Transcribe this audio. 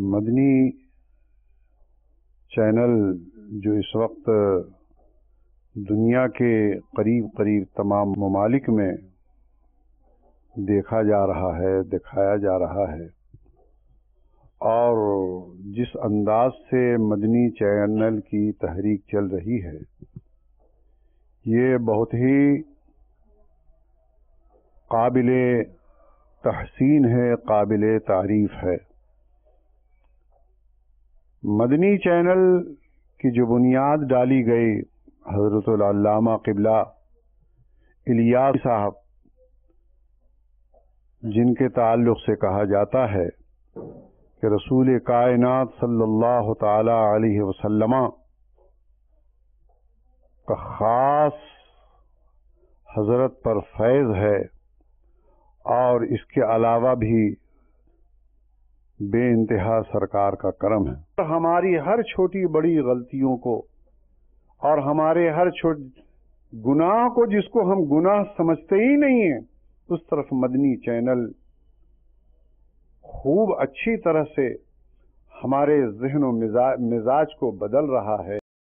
مدنی channel جو اس وقت دنیا کے قریب قریب تمام ممالک میں دیکھا جا رہا ہے، دکھایا جا رہا ہے، اور جس انداز سے مدنی چینل کی تحریک چل رہی ہے، یہ بہت ہی قابل تحسین ہے، قابل تعریف ہے۔ مدنی چینل کی جو بنیاد ڈالی گئی حضرت العلامہ قبلہ الیاس صاحب، جن کے تعلق سے کہا جاتا ہے کہ رسول کائنات صلی اللہ تعالی علیہ وسلم کا خاص حضرت پر فیض ہے، اور اس کے علاوہ بھی بے انتہا سرکار کا کرم ہے۔ ہماری ہر چھوٹی بڑی غلطیوں کو اور ہمارے ہر گناہ کو، جس کو ہم گناہ سمجھتے ہی نہیں ہیں، اس طرف مدنی چینل خوب اچھی طرح سے ہمارے ذہن و مزاج کو بدل رہا ہے۔